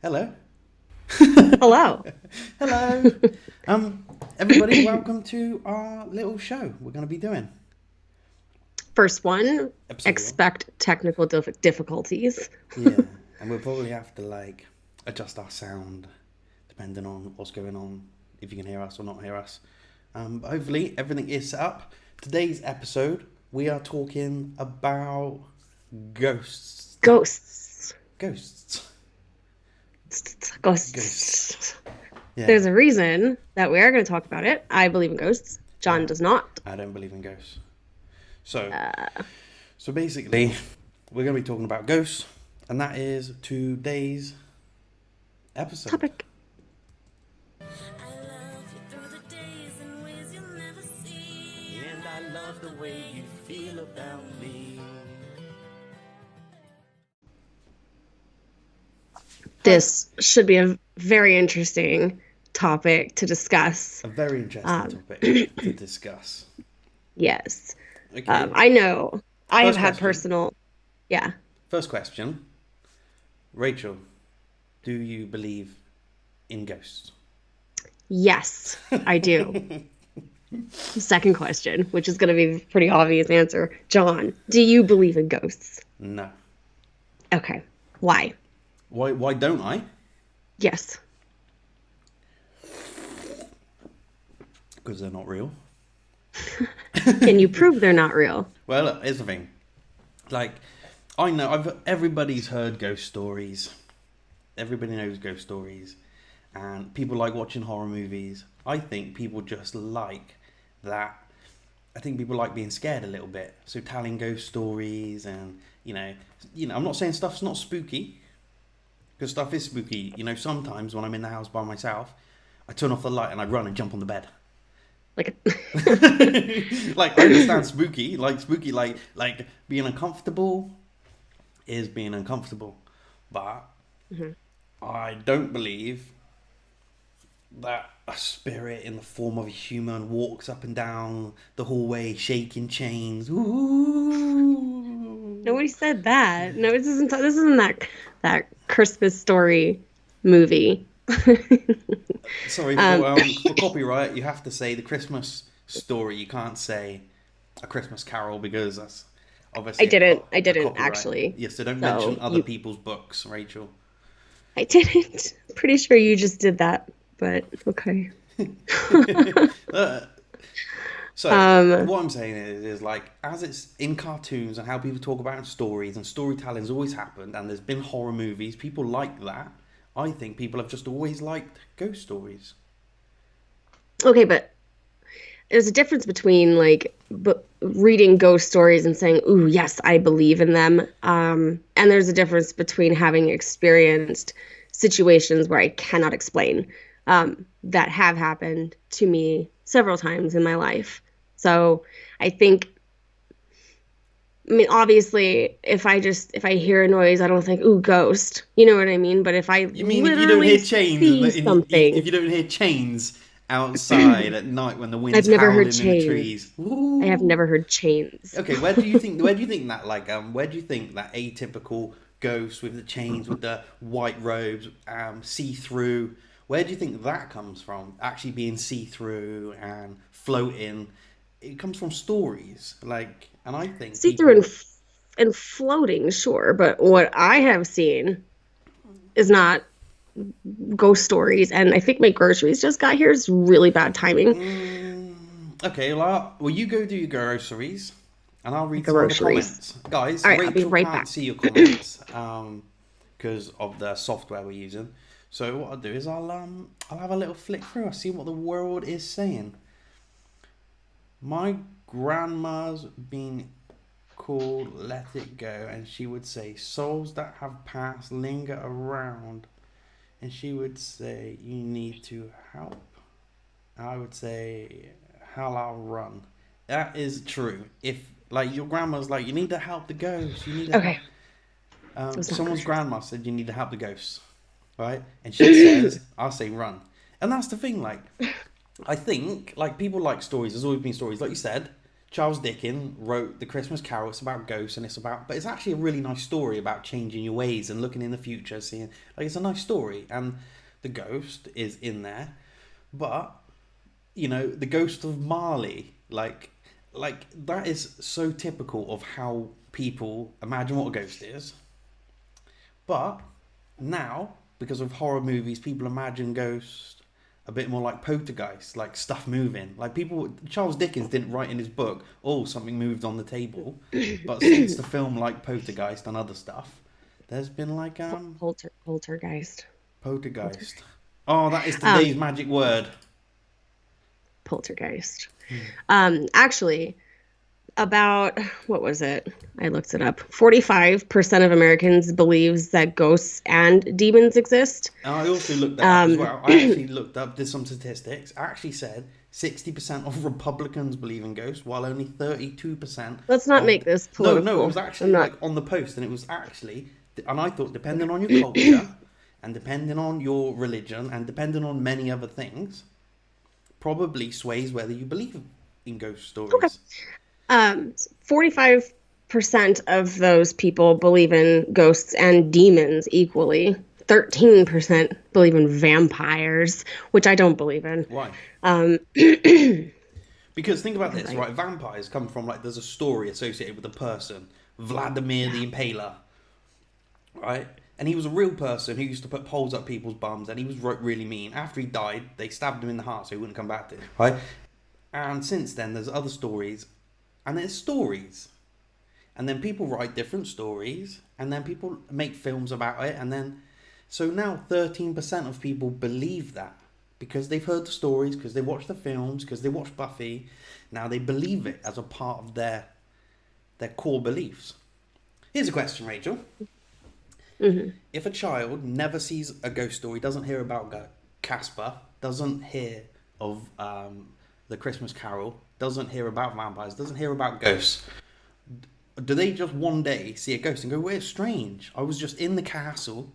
Hello. Hello. Hello. Everybody, welcome to our little show we're going to be doing. First one, Episode one. expect technical difficulties. Yeah, and we'll probably have to adjust our sound depending on what's going on, if you can hear us or not hear us. But hopefully everything is set up. Today's episode, we are talking about ghosts. Ghosts. Ghosts. Yeah. There's a reason that we are going to talk about it. I believe in ghosts. John does not. I don't believe in ghosts. So basically, we're going to be talking about ghosts, and that is today's episode. Topic. I love you through the days in ways you'll never see. And I love the way you feel about me. This should be a very interesting topic to discuss. A very interesting topic to discuss. Yes. Okay. I know. I have First had question. personal... Yeah. First question. Rachel, do you believe in ghosts? Yes, I do. Second question, which is going to be a pretty obvious answer. John, do you believe in ghosts? No. Okay. Why? Why don't I? Yes. Because they're not real. Can you prove they're not real? Well, look, here's the thing. I know everybody's heard ghost stories. Everybody knows ghost stories. And people like watching horror movies. I think people just like that. I think people like being scared a little bit. So telling ghost stories and, I'm not saying stuff's not spooky. Because stuff is spooky. Sometimes when I'm in the house by myself, I turn off the light and I run and jump on the bed. Like, I understand spooky. Like being uncomfortable is being uncomfortable. But I don't believe that a spirit in the form of a human walks up and down the hallway shaking chains. Ooh. nobody said that. No, this isn't that Christmas Story movie. Sorry, for copyright, you have to say the Christmas story. You can't say A Christmas Carol because that's obviously. I didn't copyright. actually. Yes, so don't So mention other people's books, Rachel. I didn't. Pretty sure you just did that, but okay. So what I'm saying is as it's in cartoons and how people talk about it in stories and storytelling's always happened and there's been horror movies, people like that. I think people have just always liked ghost stories. Okay, but there's a difference between reading ghost stories and saying, "Ooh, yes, I believe in them," and there's a difference between having experienced situations where I cannot explain that have happened to me several times in my life. So I think, obviously, if I hear a noise, I don't think, "Ooh, ghost." You know what I mean? But if I You mean if you don't hear chains? If you don't hear chains outside at night when the wind's I've never howling heard in the chains. trees? I have never heard chains. Okay, where do you think that atypical ghost with the chains, with the white robes, see-through? Where do you think that comes from? Actually being see-through and floating, it comes from stories. And I think See-through and floating, sure, but what I have seen is not ghost stories, and I think my groceries just got here. It's really bad timing. Okay, well, you go do your groceries, and I'll read some of the Groceries. comments. Guys, All right, I'll Rachel be right can't back. see your comments because of the software we're using. So what I'll do is I'll have a little flick through. I'll see what the world is saying. My grandma's been called Let It Go, and she would say souls that have passed linger around, and she would say you need to help. I would say hell, I'll run. That is true. If your grandma's you need to help the ghosts, you need to Okay. help. Someone's grandma said you need to help the ghosts, right? And she says I'll say run. And that's the thing, I think people like stories. There's always been stories, like you said, Charles Dickens wrote The Christmas Carol. It's about ghosts, and but it's actually a really nice story about changing your ways and looking in the future, seeing, like, it's a nice story, and the ghost is in there. But, you know, the ghost of Marley, like that is so typical of how people imagine what a ghost is. But now, because of horror movies, people imagine ghosts a bit more like poltergeist, like stuff moving. Like Charles Dickens didn't write in his book, oh, something moved on the table. But since the film like Poltergeist and other stuff, there's been like Poltergeist. Poltergeist. Oh, that is today's magic word. Poltergeist. Actually, about, what was it? I looked it up. 45% of Americans believes that ghosts and demons exist. I also looked that up as well. I actually did some statistics. I actually said 60% of Republicans believe in ghosts, while only 32%. Let's not make this political. No, it was actually like on the post, and it was actually, and I thought, depending on your culture, and depending on your religion, and depending on many other things, probably sways whether you believe in ghost stories. Okay. 45% of those people believe in ghosts and demons equally. 13% believe in vampires, which I don't believe in. Why? Because think about this, right? Vampires come from, like, there's a story associated with a person, Vladimir the Impaler, right? And he was a real person who used to put poles up people's bums, and he was really mean. After he died, they stabbed him in the heart so he wouldn't come back to it, right? And since then, there's other stories. And there's stories. And then people write different stories. And then people make films about it. And then... So now 13% of people believe that. Because they've heard the stories, because they watched the films, because they watched Buffy. Now they believe it as a part of their core beliefs. Here's a question, Rachel. Mm-hmm. If a child never sees a ghost story, doesn't hear about Casper, doesn't hear of The Christmas Carol, doesn't hear about vampires, doesn't hear about ghosts, do they just one day see a ghost and go, well, it's strange, I was just in the castle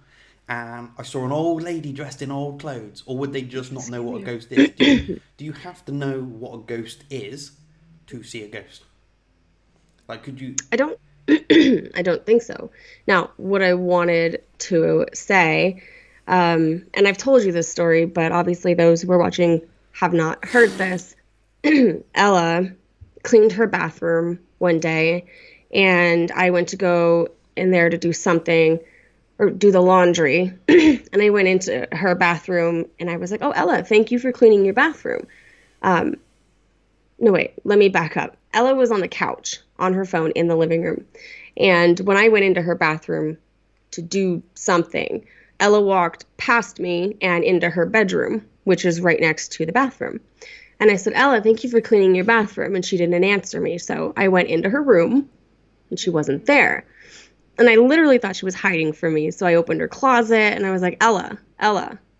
and I saw an old lady dressed in old clothes? Or would they just not know what a ghost is? Do you have to know what a ghost is to see a ghost? Like, could you... I don't think so. Now, what I wanted to say, and I've told you this story, but obviously those who are watching have not heard this. Ella cleaned her bathroom one day, and I went to go in there to do something, or do the laundry, and I went into her bathroom, and I was like, oh, Ella, thank you for cleaning your bathroom. No, wait, let me back up. Ella was on the couch on her phone in the living room, and when I went into her bathroom to do something, Ella walked past me and into her bedroom, which is right next to the bathroom. And I said, Ella, thank you for cleaning your bathroom. And she didn't answer me. So I went into her room and she wasn't there. And I literally thought she was hiding from me. So I opened her closet and I was like, Ella.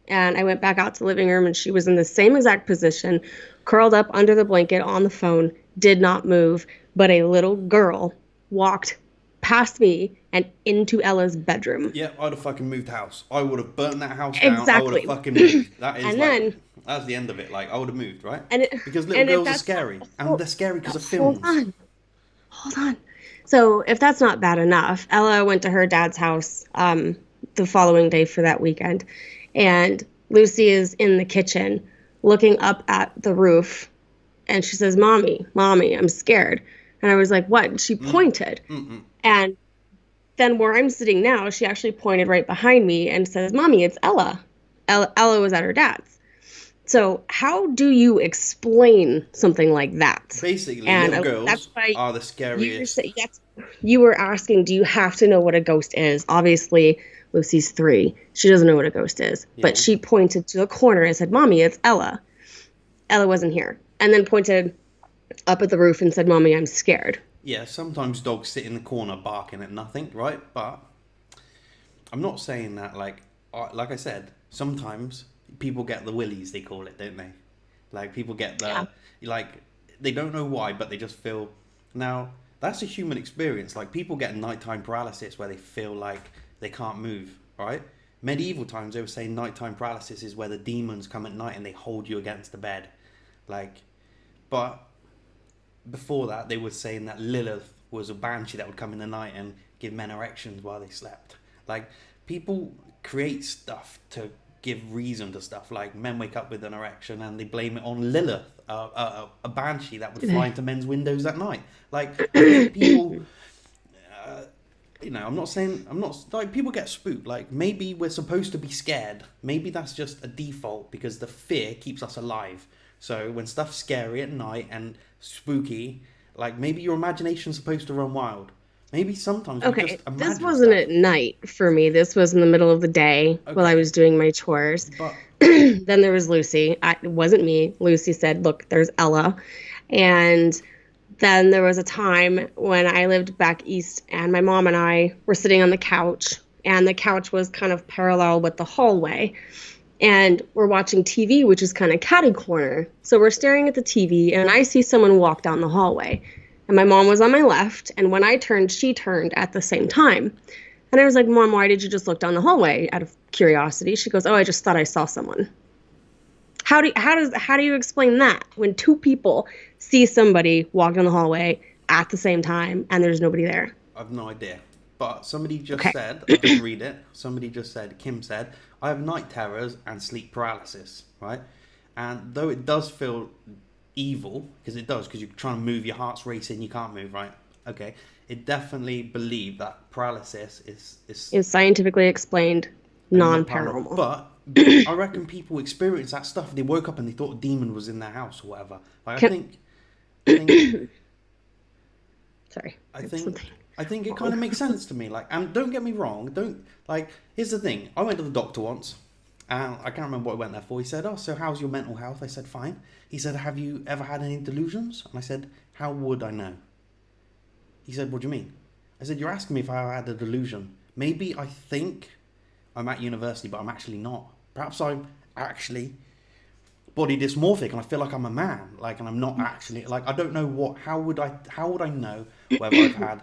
And I went back out to the living room and she was in the same exact position, curled up under the blanket on the phone, did not move. But a little girl walked past me and into Ella's bedroom. Yeah, I'd have fucking moved house. I would have burnt that house down. Exactly. I would have fucking moved. That is, and like, then, that's the end of it. Like, I would have moved, right? Because and little girls are scary. And they're scary because of films. Hold on. So if that's not bad enough, Ella went to her dad's house the following day for that weekend. And Lucy is in the kitchen looking up at the roof. And she says, Mommy, I'm scared. And I was like, what? And she pointed. And then where I'm sitting now, she actually pointed right behind me and says, Mommy, it's Ella. Ella was at her dad's. So how do you explain something like that? Basically, and little girls are the scariest. You were asking, do you have to know what a ghost is? Obviously, Lucy's 3. She doesn't know what a ghost is. Yeah. But she pointed to a corner and said, Mommy, it's Ella. Ella wasn't here. And then pointed up at the roof and said, Mommy, I'm scared. Yeah, sometimes dogs sit in the corner barking at nothing, right? But I'm not saying that, like I said, sometimes people get the willies, they call it, don't they? Like, people get the, like, they don't know why, but they just feel... Now, that's a human experience. Like, people get nighttime paralysis where they feel like they can't move, right? Medieval times, they were saying nighttime paralysis is where the demons come at night and they hold you against the bed. Like, but before that, they were saying that Lilith was a banshee that would come in the night and give men erections while they slept. Like, people create stuff to give reason to stuff. Like, men wake up with an erection and they blame it on Lilith, a banshee that would fly into men's windows at night. Like, I think people, I'm not like, people get spooked. Like, maybe we're supposed to be scared. Maybe that's just a default because the fear keeps us alive. So when stuff's scary at night and spooky, like, maybe your imagination's supposed to run wild. Maybe sometimes we just imagine this wasn't stuff. at night for me. This was in the middle of the day while I was doing my chores. But Then there was Lucy. It wasn't me. Lucy said, look, there's Ella. And then there was a time when I lived back east and my mom and I were sitting on the couch, and the couch was kind of parallel with the hallway. And we're watching TV, which is kind of catty corner. So we're staring at the TV, and I see someone walk down the hallway. And my mom was on my left, and when I turned, she turned at the same time. And I was like, Mom, why did you just look down the hallway? Out of curiosity. She goes, oh, I just thought I saw someone. How do you explain that when two people see somebody walk down the hallway at the same time and there's nobody there? I've no idea. But somebody just said, I didn't read it, somebody just said, Kim said, I have night terrors and sleep paralysis, right? And though it does feel evil, because you're trying to move, your heart's racing, you can't move, right? Okay. It definitely believed that paralysis is scientifically explained, non-paranormal. But I reckon people experience that stuff. They woke up and they thought a demon was in their house or whatever. Like, I think it kind of makes sense to me. Like, and don't get me wrong. Here's the thing. I went to the doctor once. And I can't remember what I went there for. He said, oh, so how's your mental health? I said, fine. He said, have you ever had any delusions? And I said, how would I know? He said, what do you mean? I said, you're asking me if I had a delusion. Maybe I think I'm at university, but I'm actually not. Perhaps I'm actually body dysmorphic and I feel like I'm a man. Like, and I'm not actually, like, I don't know how would I know whether I've had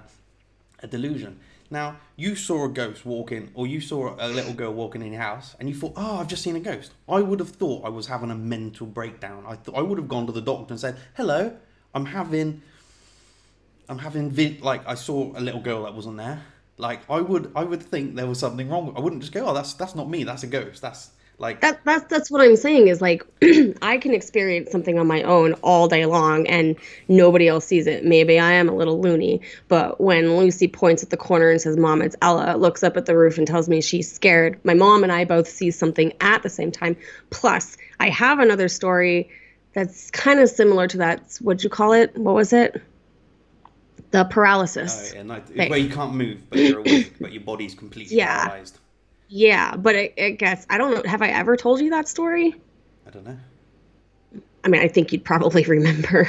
a delusion? Now, you saw a ghost walking, or you saw a little girl walking in your house, and you thought, oh, I've just seen a ghost. I would have thought I was having a mental breakdown. I would have gone to the doctor and said, hello, I saw a little girl that wasn't there. Like, I would think there was something wrong. I wouldn't just go, oh, that's not me, that's a ghost. That's like... That's what I'm saying is, like, I can experience something on my own all day long and nobody else sees it. Maybe I am a little loony, but when Lucy points at the corner and says, Mom, it's Ella, looks up at the roof and tells me she's scared, my mom and I both see something at the same time. Plus, I have another story that's kind of similar to that. What'd you call it? What was it? The paralysis. Oh, yeah, it's where you can't move, but you're awake, but your body's completely paralyzed. Yeah, but it gets, I don't know, have I ever told you that story? I don't know. I mean, I think you'd probably remember.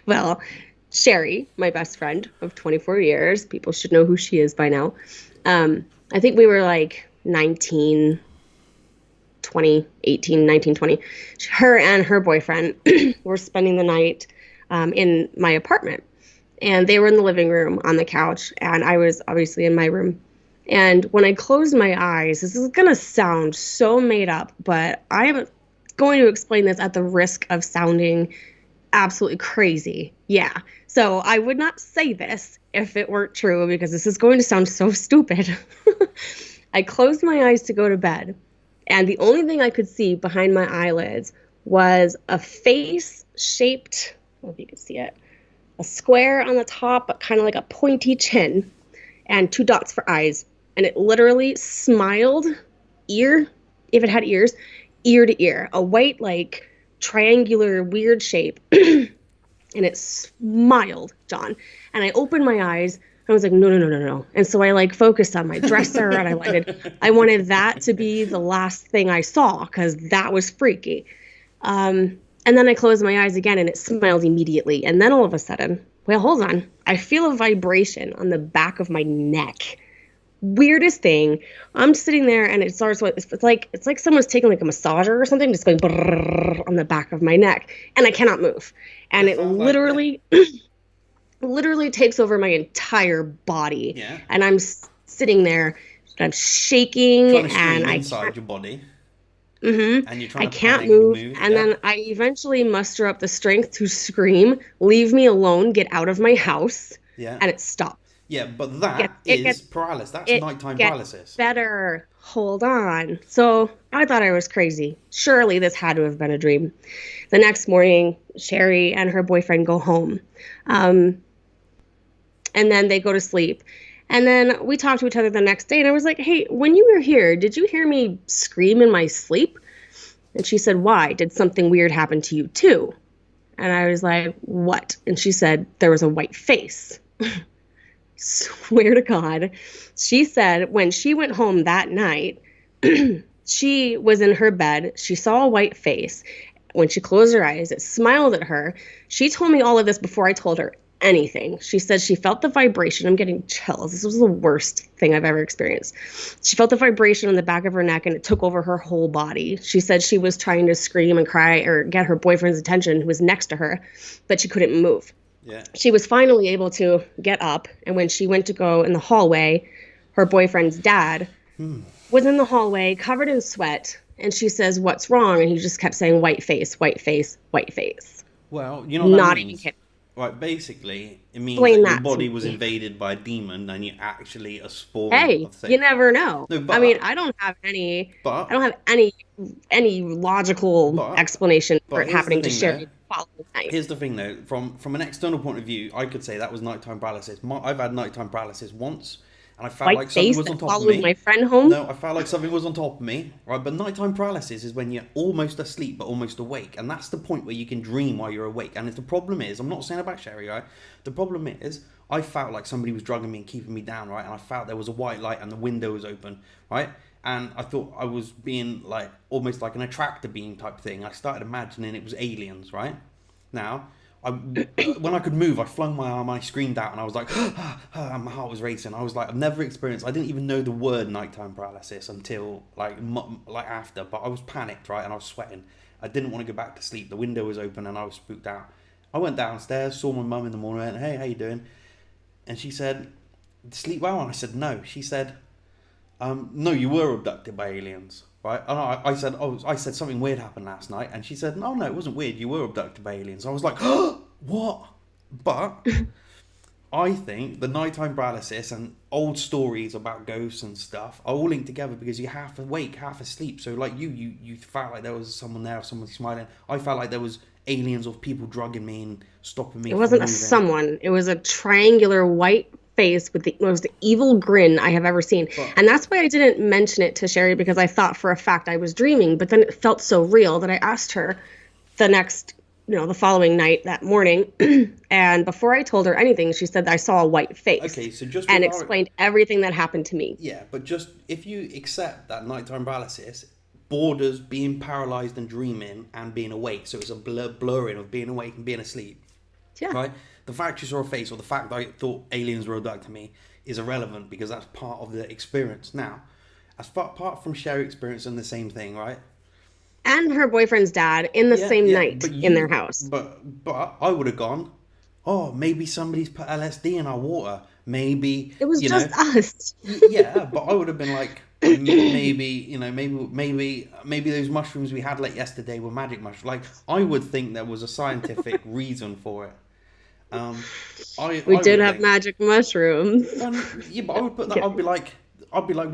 Well, Sherry, my best friend of 24 years, people should know who she is by now. I think we were like 19, 20. Her and her boyfriend were spending the night in my apartment. And they were in the living room on the couch, and I was obviously in my room. And when I closed my eyes, this is going to sound so made up, but I am going to explain this at the risk of sounding absolutely crazy. Yeah. So I would not say this if it weren't true, because this is going to sound so stupid. I closed my eyes to go to bed, and the only thing I could see behind my eyelids was a face-shaped, I don't know if you can see it, a square on the top, but kind of like a pointy chin, and 2 dots for eyes. And it literally smiled, if it had ears, ear to ear. A white, like, triangular, weird shape. And it smiled, John. And I opened my eyes, and I was like, no. And so I, like, focused on my dresser, and I wanted that to be the last thing I saw, because that was freaky. And then I closed my eyes again, and it smiled immediately. And then all of a sudden, well, hold on. I feel a vibration on the back of my neck. Weirdest thing. I'm sitting there, and it starts with, it's like someone's taking like a massager or something, just going on the back of my neck, and I cannot move. And it literally takes over my entire body. Yeah. And I'm sitting there, and I'm shaking, and I inside your body. And you're I trying to can't panic and move. move. And then I eventually muster up the strength to scream, leave me alone, get out of my house. Yeah. And it stopped. Yeah, but that It is gets paralysis. That's it nighttime gets paralysis. better. Hold on. So I thought I was crazy. Surely this had to have been a dream. The next morning, Sherry and her boyfriend go home. And then they go to sleep. And then we talked to each other the next day, and I was like, hey, when you were here, did you hear me scream in my sleep? And she said, why? Did something weird happen to you too? And I was like, what? And she said, there was a white face. Swear to God. She said when she went home that night, she was in her bed. She saw a white face. When she closed her eyes, it smiled at her. She told me all of this before I told her anything. She said she felt the vibration. I'm getting chills. This was the worst thing I've ever experienced. She felt the vibration on the back of her neck, and it took over her whole body. She said she was trying to scream and cry or get her boyfriend's attention, who was next to her, but she couldn't move. Yeah. She was finally able to get up, and when she went to go in the hallway, her boyfriend's dad was in the hallway covered in sweat, and she says, what's wrong? And he just kept saying, white face, white face, white face. Well, you know what Not that even means? kidding. Right, basically, it means Explain that your that to body was me. invaded by a demon and you're actually a spawn Hey, of things. you never know. No, but- I mean, I don't have any logical But- explanation for but it here's happening the to thing, Sherry though. the following night. Here's the thing, though. From an external point of view, I could say that was nighttime paralysis. I've had nighttime paralysis once, and I felt White like something face was on that top of followed me. my friend home. No, I felt like something was on top of me. Right, but nighttime paralysis is when you're almost asleep but almost awake, and that's the point where you can dream while you're awake. And if the problem is, I'm not saying about Sherry, right? The problem is, I felt like somebody was drugging me and keeping me down, right? And I felt there was a white light and the window was open, right? And I thought I was being like almost like an attractor beam type thing. I started imagining it was aliens, right? Now, when I could move, I flung my arm, I screamed out, and I was like, and my heart was racing. I was like, I've never experienced, I didn't even know the word nighttime paralysis until like after, but I was panicked, right? And I was sweating. I didn't want to go back to sleep. The window was open and I was spooked out. I went downstairs, saw my mum in the morning, and hey, how you doing? And she said, sleep well? And I said, no. She said, no, you were abducted by aliens, right? And I said, I said something weird happened last night. And she said, no, it wasn't weird. You were abducted by aliens. I was like, what? But I think the nighttime paralysis and old stories about ghosts and stuff are all linked together because you're half awake, half asleep. So like you felt like there was someone there, someone smiling. I felt like there was aliens or people drugging me and stopping me. It wasn't a someone. It was a triangular white face with the most evil grin I have ever seen. And that's why I didn't mention it to Sherry, because I thought for a fact I was dreaming. But then it felt so real that I asked her the following night, that morning. And before I told her anything, she said that I saw a white face. Okay, so just and explained everything that happened to me. Yeah, but just if you accept that nighttime paralysis borders being paralyzed and dreaming and being awake, so it's a blurring of being awake and being asleep. Yeah. Right? The fact you saw a face or the fact that I thought aliens were abducting me is irrelevant because that's part of the experience. Now, apart from Sherry experiencing the same thing, right? And her boyfriend's dad in the same night in their house. But I would have gone, oh, maybe somebody's put LSD in our water. Maybe it was just us. Yeah, but I would have been like, maybe those mushrooms we had like yesterday were magic mushrooms. Like I would think there was a scientific reason for it. We did have magic mushrooms. Yeah, but I would put that. I'd be like,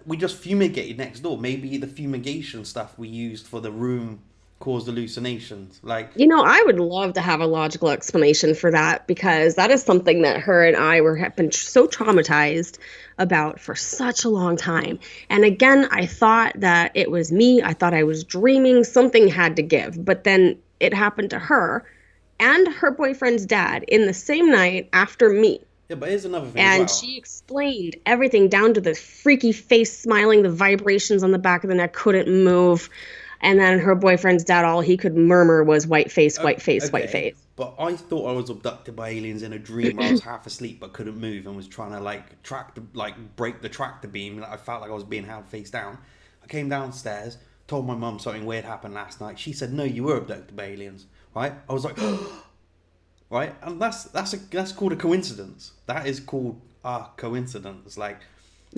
we just fumigated next door. Maybe the fumigation stuff we used for the room caused hallucinations. Like, I would love to have a logical explanation for that, because that is something that her and I have been so traumatized about for such a long time. And again, I thought that it was me. I thought I was dreaming. Something had to give. But then it happened to her and her boyfriend's dad in the same night after me. Yeah, but here's another thing. And she explained everything down to the freaky face smiling, the vibrations on the back of the neck, couldn't move. And then her boyfriend's dad, all he could murmur was white face, white face, white face. But I thought I was abducted by aliens in a dream where I was half asleep but couldn't move and was trying to break the tractor beam. I felt like I was being held face down. I came downstairs, told my mum something weird happened last night. She said, no, you were abducted by aliens, right? I was like, right? And that's called a coincidence. That is called a coincidence. Like,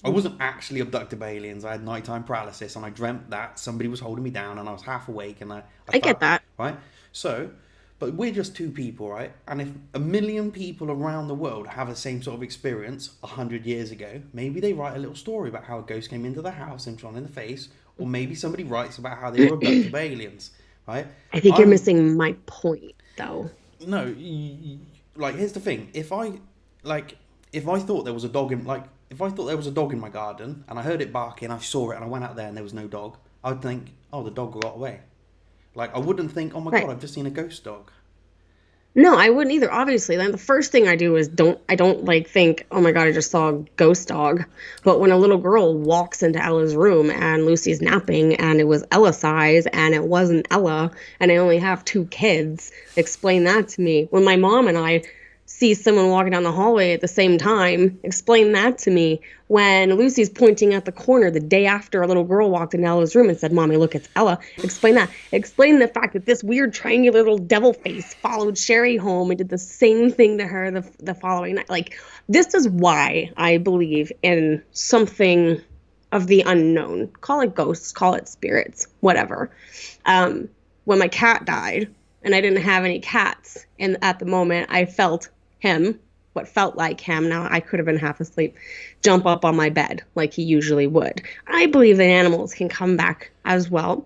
I wasn't actually abducted by aliens. I had nighttime paralysis, and I dreamt that somebody was holding me down, and I was half awake, and I get that. right. So, but we're just two people, right? And if a million people around the world have the same sort of experience 100 years ago, maybe they write a little story about how a ghost came into the house and shone in the face, or maybe somebody writes about how they were abducted by aliens, right? I think you're missing my point, though. No, like here's the thing: if I thought there was a dog in if I thought there was a dog in my garden and I heard it barking, I saw it and I went out there and there was no dog, I'd think, oh, the dog got away. Like I wouldn't think, oh my God, I've just seen a ghost dog. No, I wouldn't either. Obviously, then the first thing I do is I don't like think, oh my God, I just saw a ghost dog. But when a little girl walks into Ella's room and Lucy's napping and it was Ella size and it wasn't Ella and I only have 2 kids, explain that to me. When my mom and I see someone walking down the hallway at the same time, explain that to me. When Lucy's pointing at the corner the day after a little girl walked in Ella's room and said, Mommy, look, it's Ella. Explain that. Explain the fact that this weird triangular little devil face followed Sherry home and did the same thing to her the following night. Like, this is why I believe in something of the unknown. Call it ghosts, call it spirits, whatever. When my cat died and I didn't have any cats, and at the moment I felt him, what felt like him, now I could have been half asleep, jump up on my bed like he usually would. I believe that animals can come back as well.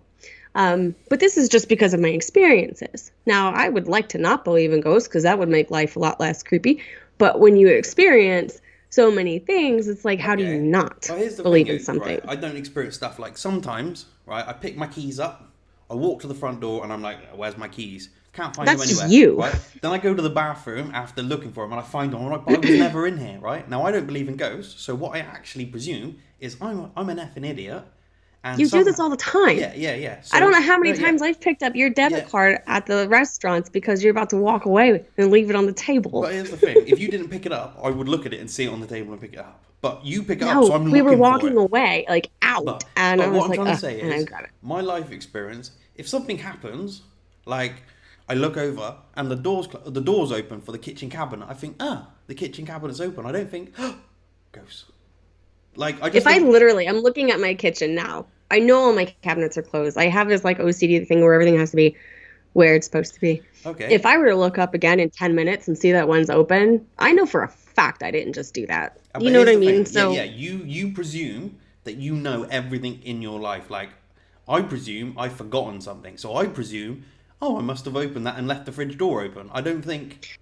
But this is just because of my experiences. Now, I would like to not believe in ghosts because that would make life a lot less creepy. But when you experience so many things, it's like, how do you not believe in something? Right, I don't experience stuff like sometimes, right, I pick my keys up, I walk to the front door and I'm like, where's my keys? Can't find them anywhere. That's you. Right? Then I go to the bathroom after looking for them and I find them. But I was never in here, right? Now, I don't believe in ghosts, so what I actually presume is I'm an effing idiot. And you do this all the time. Yeah. So, I don't know how many times I've picked up your debit card at the restaurants because you're about to walk away and leave it on the table. But here's the thing. If you didn't pick it up, I would look at it and see it on the table and pick it up. But you pick it up, so I'm looking for it. We were walking away, like out. And I was what I'm like, trying to say and I is, got it. my life experience, if something happens, like I look over and the door's open for the kitchen cabinet, I think, the kitchen cabinet's open. I don't think, ghosts. Like, I just I'm looking at my kitchen now. I know all my cabinets are closed. I have this like OCD thing where everything has to be where it's supposed to be. Okay. If I were to look up again in 10 minutes and see that one's open, I know for a fact I didn't just do that. You know what I mean? So yeah, you presume that you know everything in your life. Like, I presume I've forgotten something. So I presume, I must have opened that and left the fridge door open. I don't think...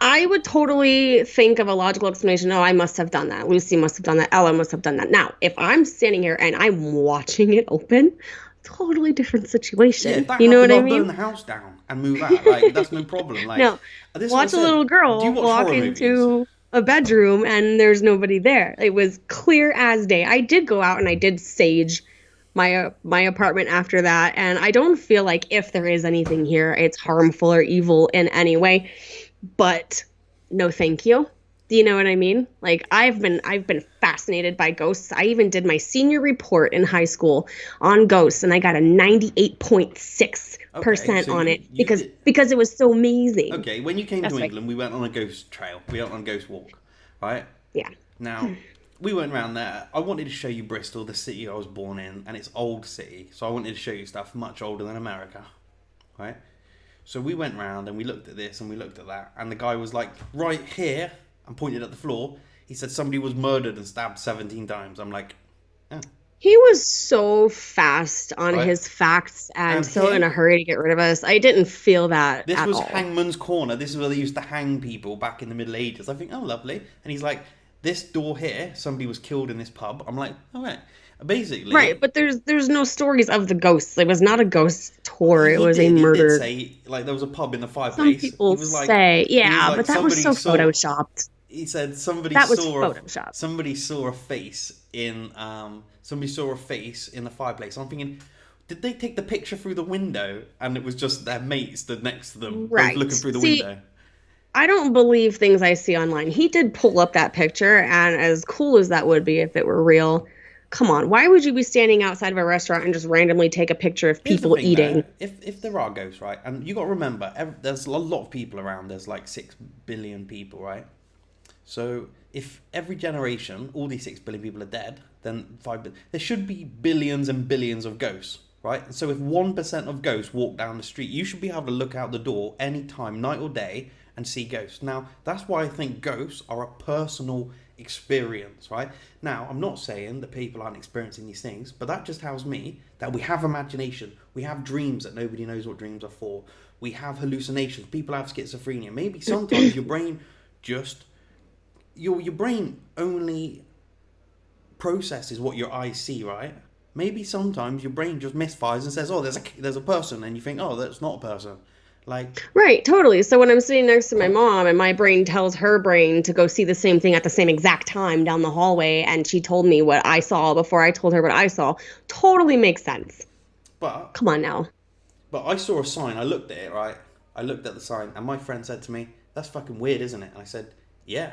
I would totally think of a logical explanation. Oh, I must have done that. Lucy must have done that. Ella must have done that. Now, if I'm standing here and I'm watching it open, totally different situation. Yeah, you know what I mean? Burn the house down and move out. Like, that's no problem. Like, no, watch a little girl walk into a bedroom and there's nobody there. It was clear as day. I did go out and I did sage my apartment after that, and I don't feel like if there is anything here, it's harmful or evil in any way. But no, thank you. Do you know what I mean? Like, I've been fascinated by ghosts. I even did my senior report in high school on ghosts, and I got a 98.6% on it because it was so amazing. Okay, when you came to England, we went on a ghost trail. We went on a ghost walk, right? Yeah. Now, we went around there. I wanted to show you Bristol, the city I was born in, and it's old city. So I wanted to show you stuff much older than America, right? So we went round and we looked at this and we looked at that. And the guy was like, right here, and pointed at the floor. He said somebody was murdered and stabbed 17 times. I'm like, He was so fast on his facts and so in a hurry to get rid of us. I didn't feel that This at was all. Hangman's Corner. This is where they used to hang people back in the Middle Ages. I think, oh, lovely. And he's like, this door here, somebody was killed in this pub. I'm like, all right. Basically, right, but there's no stories of the ghosts. It was not a ghost tour. It was a murder. He did say, like, there was a pub in the fireplace. Some people say, but that was so photoshopped. He said somebody saw a face in the fireplace. I'm thinking, did they take the picture through the window and it was just their mate stood next to them, both looking through the window? I don't believe things I see online. He did pull up that picture, and as cool as that would be if it were real, come on, why would you be standing outside of a restaurant and just randomly take a picture of people eating? If there are ghosts, right, and you got to remember, there's a lot of people around. There's like 6 billion people, right? So if every generation, all these 6 billion people are dead, then there should be billions and billions of ghosts, right? And so if 1% of ghosts walk down the street, you should be able to look out the door anytime, night or day, and see ghosts. Now, that's why I think ghosts are a personal experience, right? Now, I'm not saying that people aren't experiencing these things, but that just tells me that we have imagination. We have dreams that nobody knows what dreams are for. We have hallucinations. People have schizophrenia. Maybe sometimes your brain just... Your brain only processes what your eyes see, right? Maybe sometimes your brain just misfires and says, oh, there's a person, and you think, oh, that's not a person. Like, right, totally. So when I'm sitting next to my mom and my brain tells her brain to go see the same thing at the same exact time down the hallway, and she told me what I saw before I told her what I saw, totally makes sense. but Come on now. But I saw a sign. I looked at it, right? I looked at the sign, and my friend said to me, that's fucking weird, isn't it? And I said, yeah.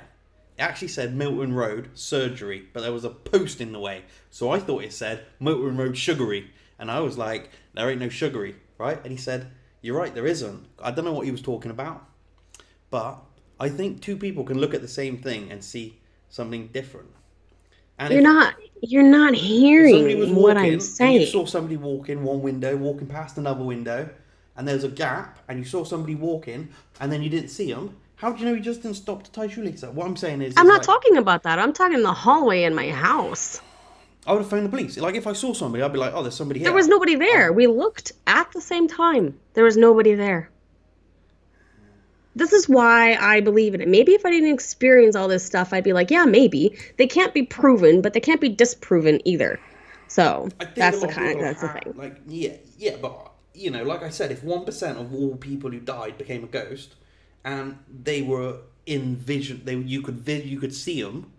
It actually said Milton Road surgery, but there was a post in the way. So I thought it said Milton Road sugary. And I was like, there ain't no sugary, right? And he said, you're right, there isn't. I don't know what he was talking about. But I think two people can look at the same thing and see something different. And You're not somebody hearing was what walking, I'm and you saying. saw somebody walk in one window, walking past another window, and there's a gap, and you saw somebody walking, and then you didn't see them. How do you know he just didn't stop to tie shoelaces? What I'm saying is... I'm not talking about that. I'm talking the hallway in my house. I would have phoned the police. Like, if I saw somebody, I'd be like, oh, there's somebody here. There was nobody there. We looked at the same time. There was nobody there. This is why I believe in it. Maybe if I didn't experience all this stuff, I'd be like, yeah, maybe. They can't be proven, but they can't be disproven either. So that's the thing. Like, yeah, but, you know, like I said, if 1% of all people who died became a ghost, and they were in vision, you could see them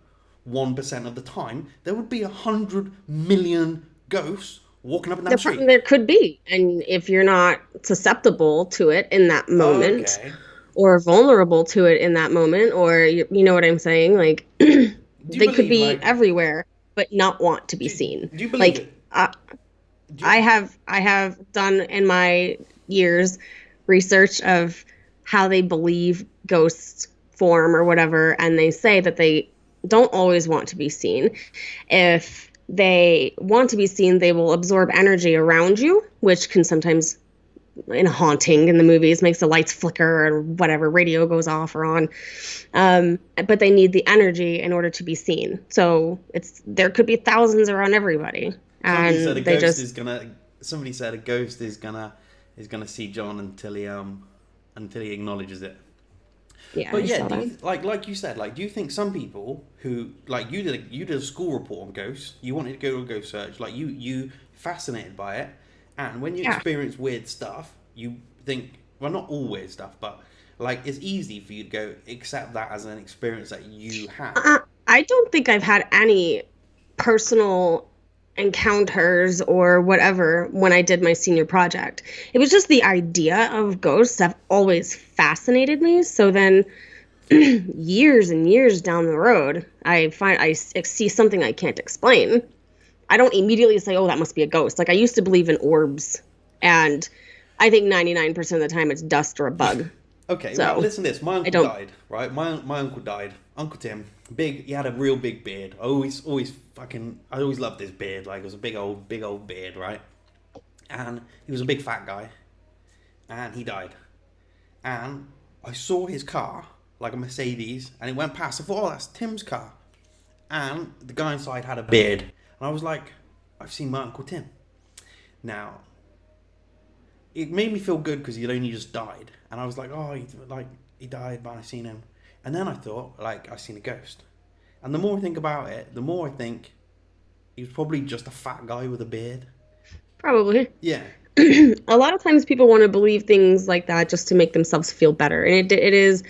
1% of the time, there would be 100 million ghosts walking up and down the street. There could be, and if you're not susceptible to it in that moment, or vulnerable to it in that moment, or you know what I'm saying, like they could be everywhere, but not want to be seen. Do you believe it? I have done in my years research of how they believe ghosts form or whatever, and they say that they don't always want to be seen. If they want to be seen, they will absorb energy around you, which can sometimes, in haunting in the movies, makes the lights flicker or whatever, radio goes off or on. But they need the energy in order to be seen. So there could be thousands around everybody. Somebody said a ghost is gonna see John until he acknowledges it. Yeah, but yeah, like you said, do you think some people who, like, you did a school report on ghosts, you wanted to go to a ghost search, like you fascinated by it, and when you experience weird stuff, you think, well, not all weird stuff, but like it's easy for you to go accept that as an experience that you had. I don't think I've had any personal encounters or whatever when I did my senior project. It was just the idea of ghosts have always fascinated me. So then years and years down the road, I see something I can't explain. I don't immediately say, oh, that must be a ghost. Like, I used to believe in orbs, and I think 99% of the time it's dust or a bug. Okay, well, listen to this. My uncle died, right? My uncle died. Uncle Tim, he had a real big beard. I always loved his beard. Like, it was a big old beard, right? And he was a big fat guy. And he died. And I saw his car, like a Mercedes, and it went past. I thought, oh, that's Tim's car. And the guy inside had a beard. And I was like, I've seen my Uncle Tim. Now, it made me feel good because he'd only just died. And I was like, oh, he died, but I've seen him. And then I thought, like, I've seen a ghost. And the more I think about it, the more I think he was probably just a fat guy with a beard. Probably. Yeah. A lot of times people want to believe things like that just to make themselves feel better. And it is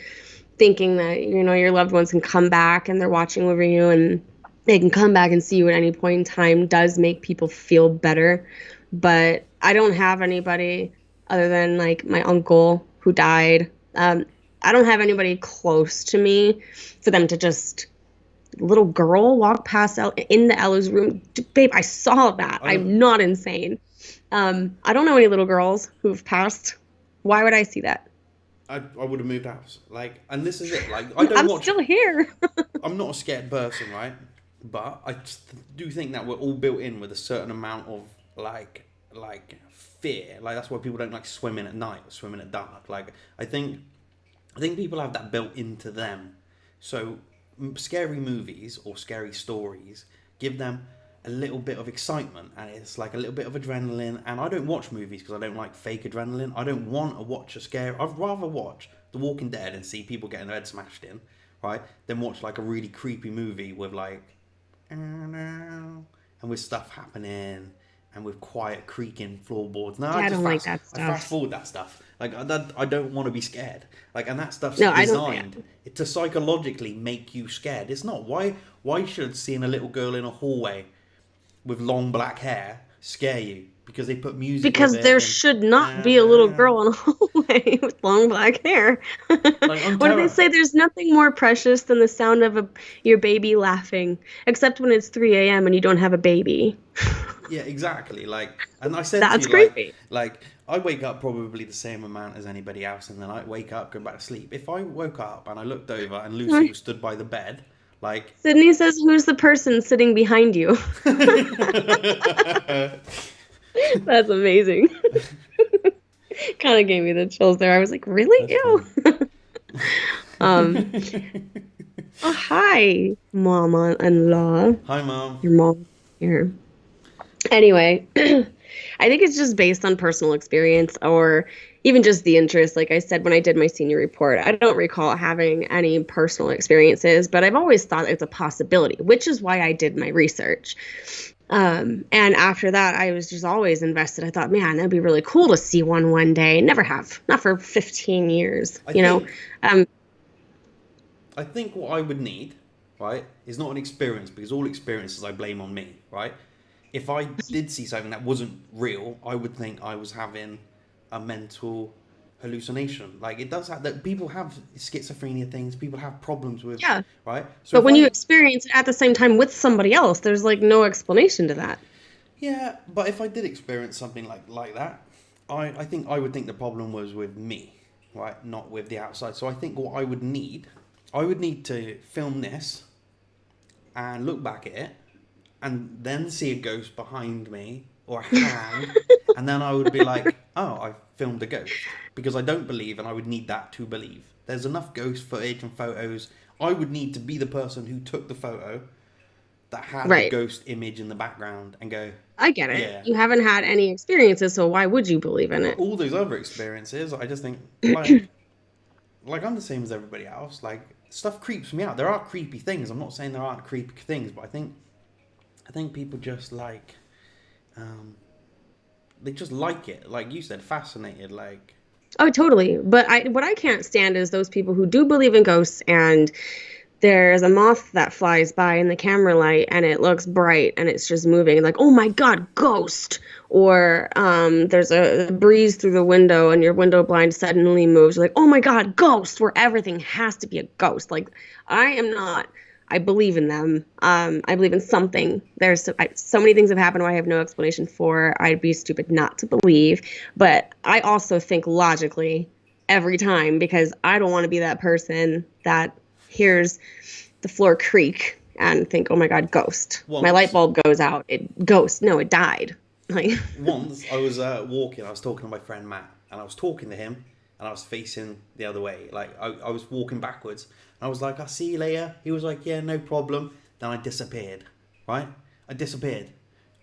thinking that, you know, your loved ones can come back and they're watching over you and they can come back and see you at any point in time does make people feel better. But I don't have anybody other than, like, my uncle who died. I don't have anybody close to me for them to just... Little girl walk past into Ella's room. Babe, I saw that. I'm not insane. I don't know any little girls who've passed. Why would I see that? I would have moved house. Like, and this is it. Like, I don't I'm watch. still here. I'm not a scared person, right? But I do think that we're all built in with a certain amount of like fear. Like that's why people don't like swimming at night or swimming at dark. Like I think people have that built into them. So scary movies or scary stories give them a little bit of excitement, and it's like a little bit of adrenaline. And I don't watch movies because I don't like fake adrenaline. I don't want to watch a scare. I'd rather watch The Walking Dead and see people getting their head smashed in, right, than watch like a really creepy movie with like and with stuff happening and with quiet creaking floorboards. No, I don't like that stuff. I fast forward that stuff. Like I don't want to be scared. Like, and that stuff's No, designed to psychologically make you scared. It's not why should seeing a little girl in a hallway with long black hair scare you? Because they put music. Because with it there and, should not be a little girl in a hallway with long black hair. I'm What do they say? There's nothing more precious than the sound of your baby laughing, except when it's 3 a.m. and you don't have a baby. Yeah, exactly. Like, and I said That's to you, creepy. like I wake up probably the same amount as anybody else, and then I wake up, go back to sleep. If I woke up and I looked over and Lucy was stood by the bed, like Sydney says, "Who's the person sitting behind you?" That's amazing. Kind of gave me the chills there. I was like, really? Ew. Oh, hi, mama-in-law. hi, mom. Your mom here. Anyway, I think it's just based on personal experience or even just the interest. Like I said, when I did my senior report, I don't recall having any personal experiences, but I've always thought it's a possibility, which is why I did my research. And after that, I was just always invested. I thought, man, that'd be really cool to see one day. Never have, not for 15 years, I think what I would need, right, is not an experience, because all experiences I blame on me, right? If I did see something that wasn't real, I would think I was having a mental hallucination. Like, it does have that. People have schizophrenia things. People have problems with, Yeah. right? So But when you experience it at the same time with somebody else, there's like no explanation to that. Yeah, but if I did experience something like that, I think I would think the problem was with me, right? Not with the outside. So I think what I would need to film this and look back at it and then see a ghost behind me or a hand, and then I would be like, oh, I filmed a ghost. Because I don't believe, and I would need that to believe. There's enough ghost footage and photos. I would need to be the person who took the photo that had the ghost image in the background and go, I get it. Yeah. You haven't had any experiences, so why would you believe in it? All those other experiences, I just think, like I'm the same as everybody else. Like, stuff creeps me out. There are creepy things. I'm not saying there aren't creepy things, but I think people just like, they just like it. Like you said, fascinated. Like, Oh, totally. But what I can't stand is those people who do believe in ghosts and there's a moth that flies by in the camera light and it looks bright and it's just moving, like, oh my God, ghost. Or there's a breeze through the window and your window blind suddenly moves. You're like, oh my God, ghost, where everything has to be a ghost. Like, I am not. I believe in them. I believe in something. There's so many things have happened I have no explanation for. I'd be stupid not to believe. But I also think logically every time, because I don't want to be that person that hears the floor creak and think, oh my God, ghost. My light bulb goes out. Ghost. No, it died. Like, once I was walking, I was talking to my friend Matt, and I was talking to him, and I was facing the other way. Like, I was walking backwards. I was like, I'll see you later. He was like, yeah, no problem. Then I disappeared, right? I disappeared.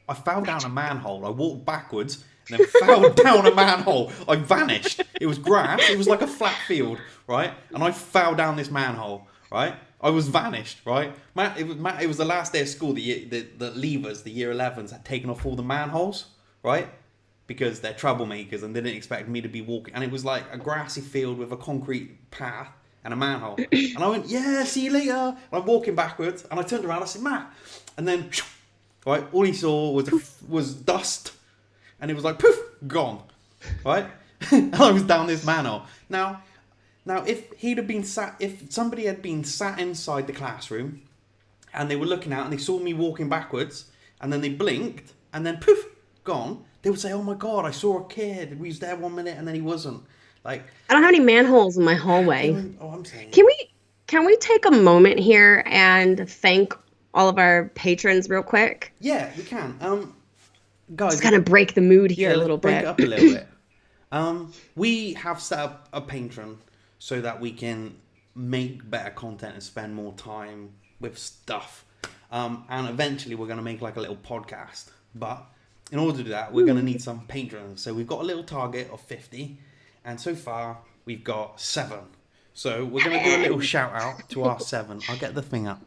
I fell down a manhole. I walked backwards and then fell down a manhole. I vanished. It was grass. It was like a flat field, right? And I fell down this manhole, right? I was vanished, right? It was the last day of school. The leavers, the year 11s, had taken off all the manholes, right? Because they're troublemakers and they didn't expect me to be walking. And it was like a grassy field with a concrete path and a manhole. And I went, yeah, see you later. And I'm walking backwards, and I turned around, I said, Matt. And then, right, all he saw was dust. And it was like, poof, gone. Right? And I was down this manhole. Now, if somebody had been sat inside the classroom, and they were looking out, and they saw me walking backwards, and then they blinked, and then poof, gone, they would say, oh my God, I saw a kid. We was there 1 minute, and then he wasn't. Like, I don't have any manholes in my hallway. I'm saying. Can we take a moment here and thank all of our patrons real quick? Yeah, we can. Guys, Just kind of break the mood here yeah, a let's little break bit. it up a little bit. We have set up a Patreon so that we can make better content and spend more time with stuff. And eventually we're going to make like a little podcast. But in order to do that, we're going to need some patrons. So we've got a little target of 50. And so far, we've got 7. So we're going to do a little shout out to our 7. I'll get the thing up.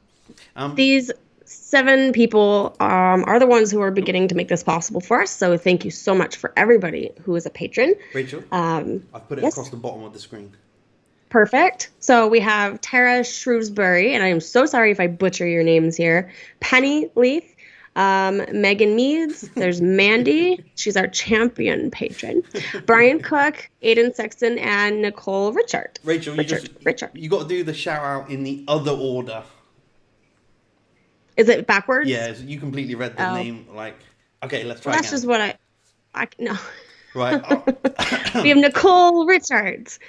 These 7 people are the ones who are beginning to make this possible for us. So thank you so much for everybody who is a patron. Rachel, I've put it across the bottom of the screen. Perfect. So we have Tara Shrewsbury, and I am so sorry if I butcher your names here. Penny Leith, Megan Meads. There's Mandy. She's our champion patron. Brian Cook, Aiden Sexton, and Nicole Richard. Rachel, Richard. you got to do the shout out in the other order. Is it backwards? Yeah, so you completely read the name. Like, okay, let's try That's again. just what I no. Right. We have Nicole Richards.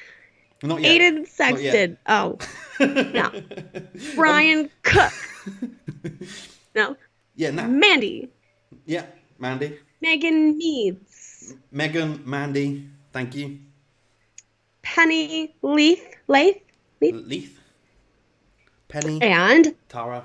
Not yet. Aiden Sexton. Oh. No. Brian Cook. No. Yeah, now. Mandy. Yeah, Mandy. Megan Meads. Megan, Mandy, thank you. Penny Leith. Leith. Penny. And Tara.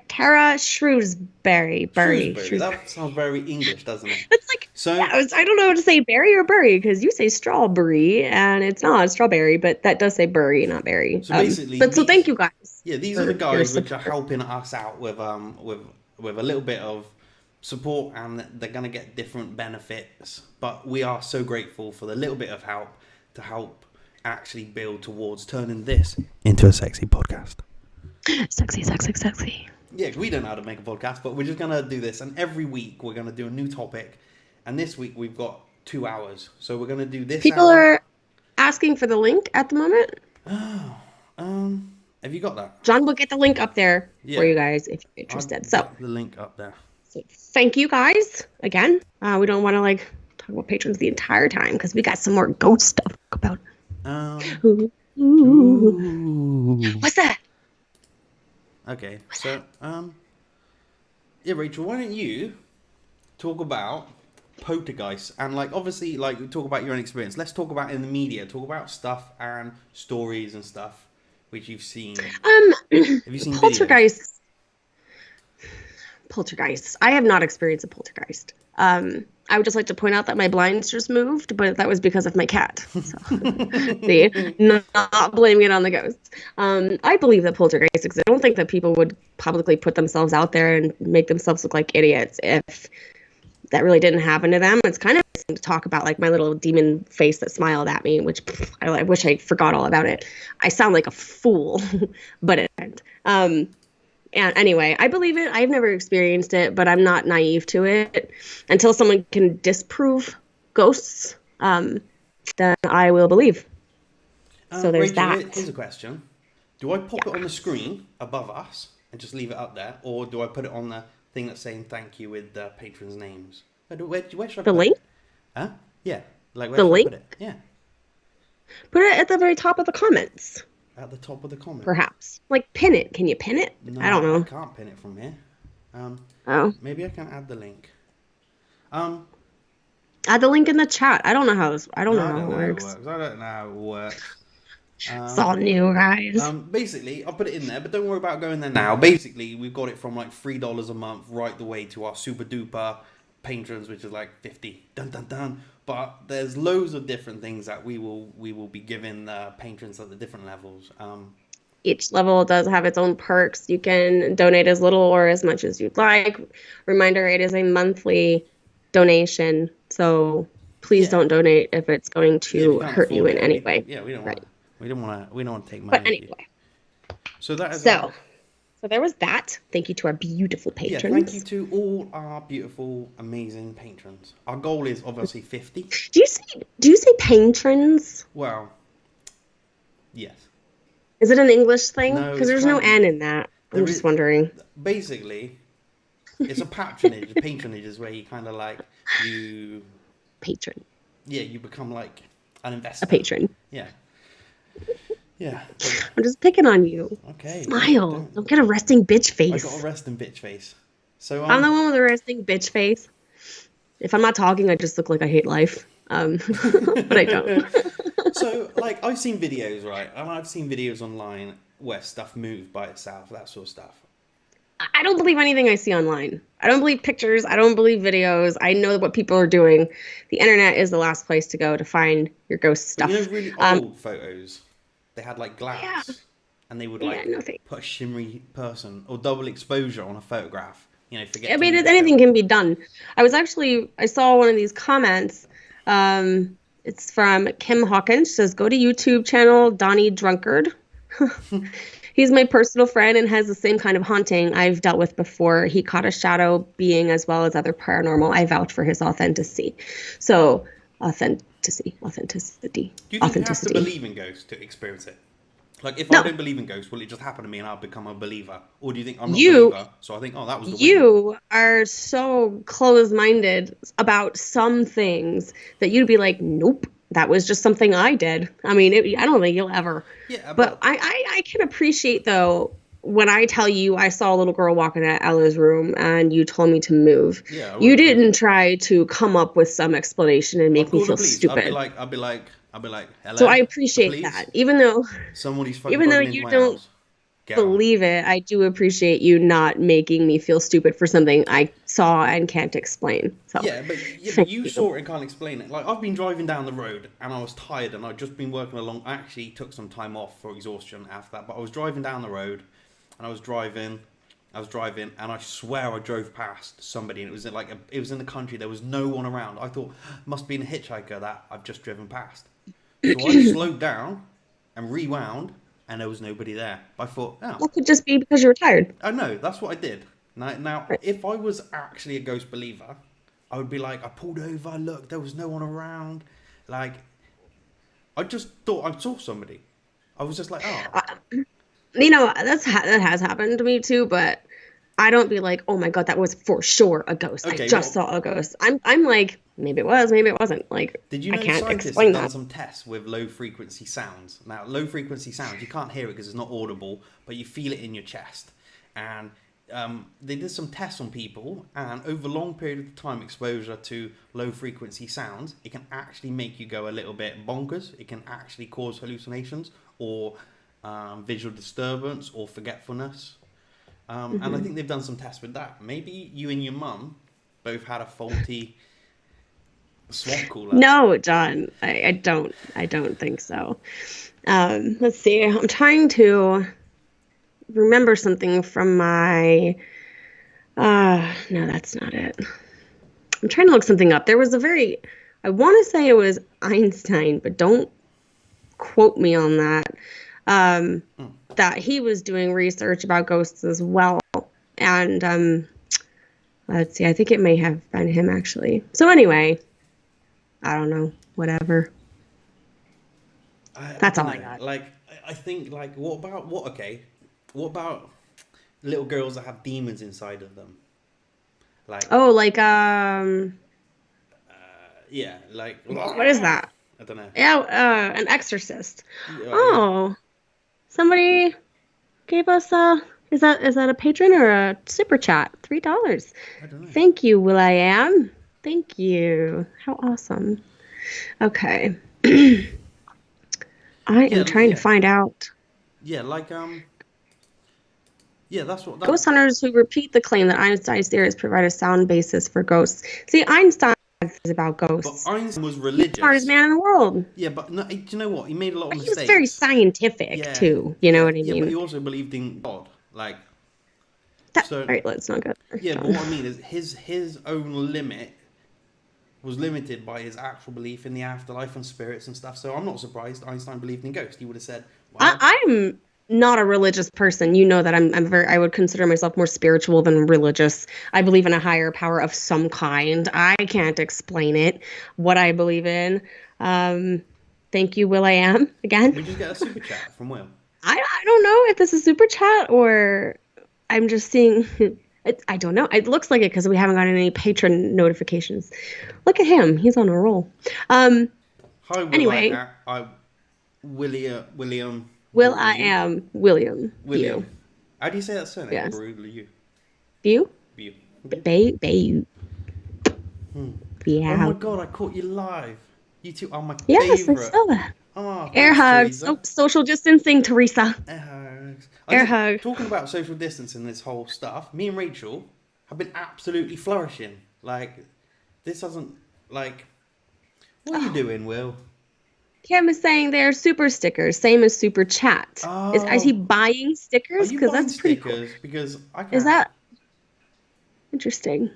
Tara Shrewsbury. Shrewsbury. That sounds very English, doesn't it? It's like, So, yeah, I don't know how to say berry or bury because you say strawberry and it's not strawberry, but that does say bury, not berry. So basically, so thank you guys. Yeah, these are the guys which are helping us out with a little bit of support, and they're gonna get different benefits. But we are so grateful for the little bit of help to help actually build towards turning this into a sexy podcast. Sexy. Yeah, we don't know how to make a podcast, but we're just gonna do this, and every week we're gonna do a new topic. And this week we've got 2 hours, so we're gonna do this. People are asking for the link at the moment. Have you got that? John will get the link up there for you guys if you're interested. I'll get the link up there. So thank you guys again. We don't want to talk about patrons the entire time because we got some more ghost stuff to talk about. What's that? Okay, so yeah, Rachel, why don't you talk about poltergeists and obviously talk about your own experience. Let's talk about in the media. Talk about stuff and stories and stuff which you've seen. Have you seen poltergeists? Poltergeists. I have not experienced a poltergeist. I would just like to point out that my blinds just moved, but that was because of my cat. So, see, not blaming it on the ghosts. I believe that poltergeists exist. I don't think that people would publicly put themselves out there and make themselves look like idiots if that really didn't happen to them. It's kind of to talk about my little demon face that smiled at me, which I wish I forgot all about it. I sound like a fool, but it didn't. And anyway, I believe it. I've never experienced it, but I'm not naive to it. Until someone can disprove ghosts, then I will believe. So there's Rachel, that. Here's a question. Do I pop it on the screen above us and just leave it up there? Or do I put it on the thing that's saying thank you with the patrons' names? Where should I put The link? it? Huh? Yeah. Where the should link? I put it? Yeah. Put it at the very top of the comments. At the top of the comment. Perhaps. Pin it. Can you pin it? No, I don't know. I can't pin it from here. Oh. Maybe I can add the link. Add the link in the chat. I don't know how I don't know it works. I don't know how it works. It's all new, guys. Basically, I'll put it in there, but don't worry about going there now. Basically, we've got it from $3 a month right the way to our super duper patrons, which is 50. Dun dun dun. But there's loads of different things that we will be giving the patrons at the different levels. Each level does have its own perks. You can donate as little or as much as you'd like. Reminder, it is a monthly donation, so please don't donate if it's going to hurt you in any way. Yeah, we don't want. We don't want to take money. But anyway, so that is so there was that. Thank you to our beautiful patrons. Yeah, thank you to all our beautiful, amazing patrons. Our goal is obviously 50. Do you say patrons? Well, yes. Is it an English thing? No, Because there's no N in that. I'm just wondering. Basically, it's a patronage. Patronage is where you kind of you... Patron. Yeah, you become An investor. a patron. Yeah. Yeah. I'm just picking on you. Okay. Smile. Don't get a resting bitch I face. got a resting bitch face. So I'm the one with the resting bitch face. If I'm not talking, I just look like I hate life. But I don't. So, like, I've seen videos, right? And I've seen videos online where stuff moved by itself, that sort of stuff. I don't believe anything I see online. I don't believe pictures. I don't believe videos. I know what people are doing. The internet is the last place to go to find your ghost stuff. But you know, really old photos, they had like glass, Yeah. and they would Yeah, like no thanks. put a shimmery person or double exposure on a photograph. You know, forget. I to mean, move the anything film. can be done. I saw one of these comments. It's from Kim Hawkins. She says, go to YouTube channel Donnie Drunkard. He's my personal friend and has the same kind of haunting I've dealt with before. He caught a shadow being as well as other paranormal. I vouch for his authenticity. So, authenticity. Do you think you have to believe in ghosts to experience it? Like, if I don't believe in ghosts, will it just happen to me and I'll become a believer? Or do you think I'm not a believer, so I think, oh, that was the wind? You are so closed-minded about some things that you'd be like, nope, that was just something I did. I mean, I don't think you'll ever. Yeah, But I can appreciate, though, when I tell you I saw a little girl walking out of Ella's room and you told me to move. Yeah, You didn't try to come up with some explanation and make me feel stupid. I'll be like, hello. So I appreciate that. Even though Somebody's fucking even though broken into you my don't house. Get on. believe it, I do appreciate you not making me feel stupid for something I saw and can't explain. So Yeah, but you saw it and can't explain it. Like, I've been driving down the road and I was tired and I'd just been working along. I actually took some time off for exhaustion after that, but I was driving down the road and I was driving and I swear I drove past somebody and it was it was in the country. There was no one around. I thought, must be a hitchhiker that I've just driven past. So I slowed down and rewound and there was nobody there. I thought, oh. That could just be because you were tired. I know, that's what I did. Now, if I was actually a ghost believer, I would be like, I pulled over, look, there was no one around. Like, I just thought I saw somebody. I was just like, oh. You know, that has happened to me too, but I don't be like, oh my god, that was for sure a ghost. Okay, I just saw a ghost. I'm like, maybe it was, maybe it wasn't. Like, Did you know I can't scientists explain have done that. some tests with low frequency sounds? Now, low frequency sounds, you can't hear it because it's not audible, but you feel it in your chest. And they did some tests on people, and over a long period of time exposure to low frequency sounds, it can actually make you go a little bit bonkers. It can actually cause hallucinations or visual disturbance or forgetfulness. And I think they've done some tests with that. Maybe you and your mum both had a faulty swamp cooler. No, John, I don't think so. Let's see. I'm trying to remember something from my. No, that's not it. I'm trying to look something up. There was I want to say it was Einstein, but don't quote me on that. That he was doing research about ghosts as well. And let's see, I think it may have been him actually. So anyway, I don't know, whatever. That's all I got. Like, I think, like, what about little girls that have demons inside of them? Like, yeah, like, what is that? I don't know. Yeah, an exorcist. Yeah. Oh, somebody gave us is that a patron or a super chat? $3. I don't know. Thank you, Will.i.am. Thank you. How awesome. Okay. I am trying to find out. Yeah, like, yeah, that's what. Ghost hunters who repeat the claim that Einstein's theories provide a sound basis for ghosts. See, Einstein is about ghosts. But Einstein was religious. He's the smartest man in the world. Yeah, but no, do you know what? He made a lot of He mistakes. was very scientific too. You know what I mean? Yeah, but he also believed in God. Like, all right, let's not go there. Yeah, but what I mean is his own limit was limited by his actual belief in the afterlife and spirits and stuff. So I'm not surprised Einstein believed in ghosts. He would have said, well, I'm not a religious person. You know that I would consider myself more spiritual than religious. I believe in a higher power of some kind. I can't explain it, what I believe in. Thank you, Will.i.am, again. We just get a super chat from Will. I don't know if this is super chat or I'm just seeing. I don't know. It looks like it because we haven't gotten any patron notifications. Look at him. He's on a roll. Hi, Hi, Will. Anyway. William. Will I am William. William. You. How do you say that surname? Yes. You. You? You. Bayu. Yeah. Oh my god, I caught you live. You two are my Yes, favorite. I saw that. Oh, Air thanks, hugs. Teresa. Oh, social distancing, Teresa. Air hugs. Air hug. Talking about social distancing, this whole stuff, me and Rachel have been absolutely flourishing. Like, this doesn't, like, what are you doing, Will? Kim is saying they're super stickers, same as super chat. Is he buying Are stickers? you Because buying that's pretty cool. stickers? Because I can't. Is that interesting?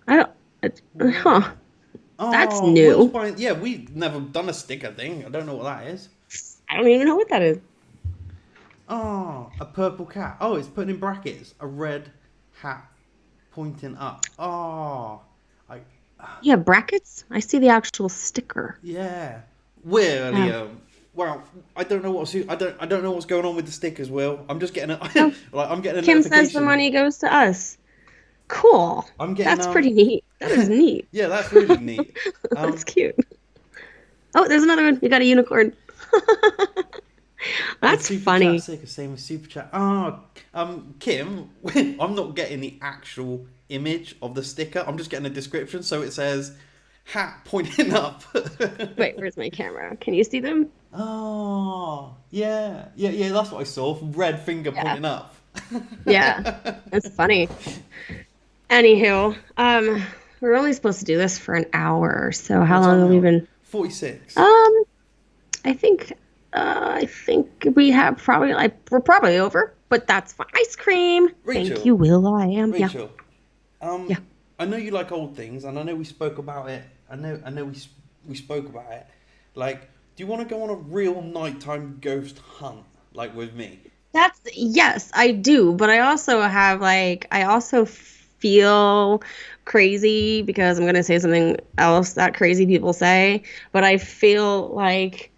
I don't. Huh. That's new. Will's buying, yeah, we've never done a sticker thing. I don't know what that is. I don't even know what that is. Oh, a purple cat. Oh, it's put in brackets. A red hat pointing up. Oh, Yeah, brackets. I see the actual sticker. yeah. William. Well, I don't know I don't know what's going on with the stickers, Will. I'm just getting I'm getting a Kim notification. says the money goes to us. Cool. I'm getting That's pretty neat. That is neat. Yeah, that's really neat. That's cute. Oh, there's another one. You got a unicorn. That's Super funny. Chat sticker, same as Super Chat. Kim, I'm not getting the actual image of the sticker. I'm just getting a description. So it says hat pointing up. Wait, where's my camera? Can you see them? Oh, yeah. That's what I saw. Red finger pointing up. Yeah, that's funny. Anywho, we're only supposed to do this for an hour. So how long have we been? 46. I think we have probably we're probably over, but that's fine. Ice cream. Rachel. Thank you, Will. I am. Rachel. Yeah. I know you like old things, and I know we spoke about it. I know we spoke about it. Like, do you want to go on a real nighttime ghost hunt, like with me? Yes, I do, but I also feel crazy because I'm going to say something else that crazy people say, but I feel like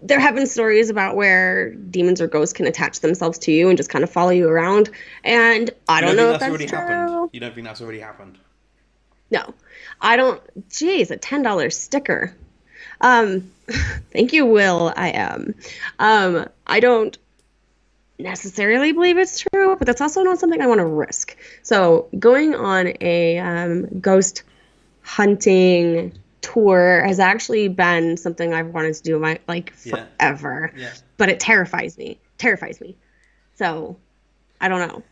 there have been stories about where demons or ghosts can attach themselves to you and just kind of follow you around, and I don't know if that's already true. happened? You don't think that's already happened? No, I don't. Geez, a $10 sticker. Thank you, Will. I am. I don't necessarily believe it's true, but that's also not something I want to risk. So going on a ghost hunting tour has actually been something I've wanted to do forever. Yeah. But it terrifies me. So I don't know.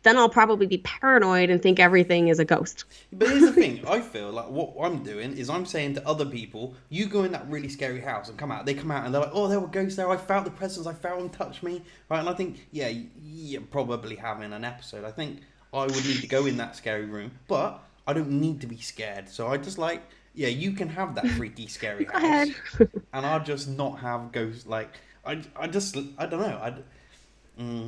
Then I'll probably be paranoid and think everything is a ghost. But here's the thing, I feel like what I'm doing is I'm saying to other people, you go in that really scary house and come out. They come out and they're like, oh, there were ghosts there. I felt the presence. I felt them touch me. Right? And I think, yeah, you're probably having an episode. I think I would need to go in that scary room, but I don't need to be scared. So I just like, yeah, you can have that freaky, scary house. Go ahead. And I'll just not have ghosts. Like, I don't know.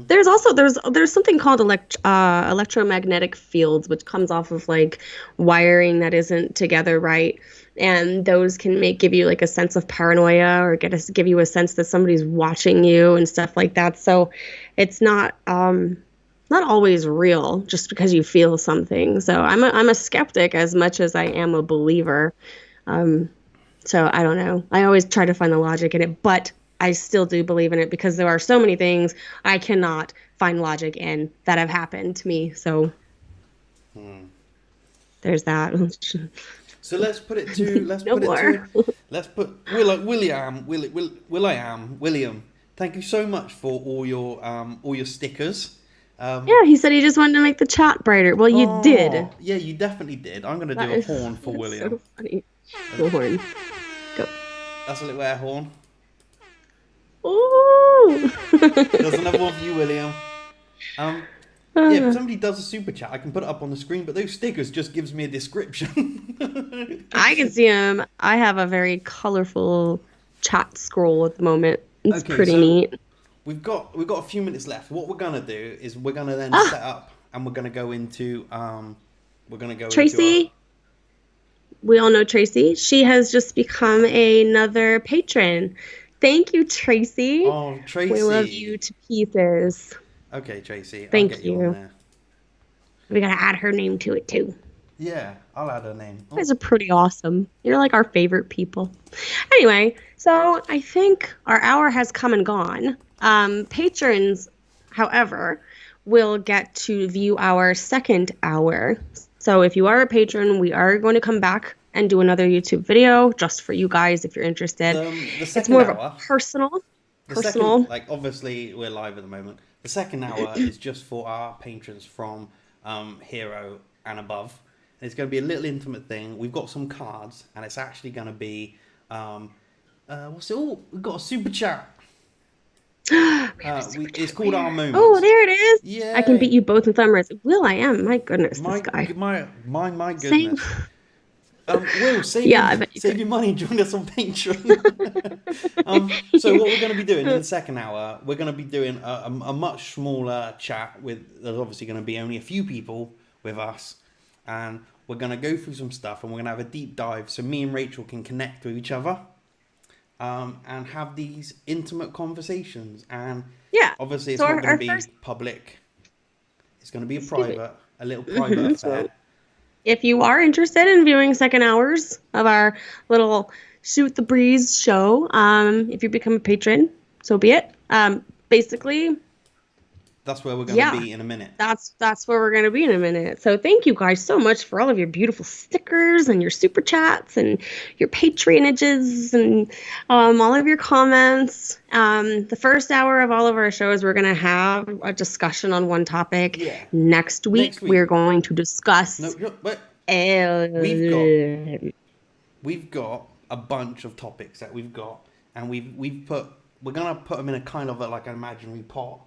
There's something called electromagnetic fields, which comes off of like wiring that isn't together right, and those can give you like a sense of paranoia or give you a sense that somebody's watching you and stuff like that. So it's not always real just because you feel something. So I'm a skeptic as much as I am a believer. So I don't know. I always try to find the logic in it, but I still do believe in it because there are so many things I cannot find logic in that have happened to me. So there's that. So let's put it to let's put William. Thank you so much for all your stickers. Yeah, he said he just wanted to make the chat brighter. Well, you did. Yeah, you definitely did. I'm gonna do a horn for William. So funny. The horn. Go. That's a little air horn. Ooh. There's another one for you, William. Yeah, if somebody does a super chat, I can put it up on the screen, but those stickers just gives me a description. I can see them. I have a very colorful chat scroll at the moment. It's pretty neat. We've got a few minutes left. What we're gonna do is we're gonna then set up and we're gonna go into Tracy. We all know Tracy. She has just become another patron. Thank you, Tracy. Oh, Tracy. We love you to pieces. Okay, Tracy. Thank I'll get you on there. We gotta add her name to it too. Yeah, I'll add her name. You Oh, guys are pretty awesome. You're like our favorite people. Anyway, so I think our hour has come and gone. Patrons, however, will get to view our second hour. So if you are a patron, we are going to come back and do another YouTube video just for you guys if you're interested. the It's second more of a hour. personal. The Personal. second, like obviously we're live at the moment. The second hour is just for our patrons from Hero and above. And it's going to be a little intimate thing. We've got some cards, and it's actually going to be what's it all? We've got a super chat. It's called Our Moments. Oh, there it is. Yeah. I can beat you both in thumb race. Will I am. My goodness, this guy. My Same. goodness. Will, Yeah, I bet you save could. your money, join us on Patreon. So what we're going to be doing in the second hour, we're going to be doing a much smaller chat with, there's obviously going to be only a few people with us, and we're going to go through some stuff, and we're going to have a deep dive so me and Rachel can connect with each other and have these intimate conversations. And Yeah. obviously it's So not going our to be first- public. It's going to be Excuse me. a little private affair. If you are interested in viewing second hours of our little Shoot the Breeze show, if you become a patron, so be it. Basically, That's where we're going to Yeah. be in a minute. that's where we're going to be in a minute. So thank you guys so much for all of your beautiful stickers and your super chats and your patronages and all of your comments. The first hour of all of our shows, we're going to have a discussion on one topic. Yeah. Next week, Next week. we're going to discuss No, but aliens. we've got a bunch of topics that we've got, and we're gonna put them in a kind of like an imaginary pot.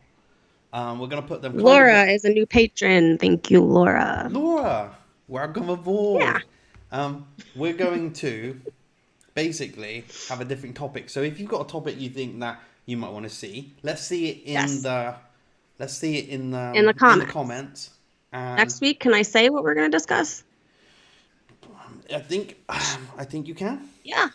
We're gonna put them. Laura is a new patron. Thank you, Laura. Laura, welcome aboard. Yeah. We're going to basically have a different topic. So if you've got a topic you think that you might want to see, let's see it in Yes. the comments. And Next week, can I say what we're going to discuss? I think you can. Yeah.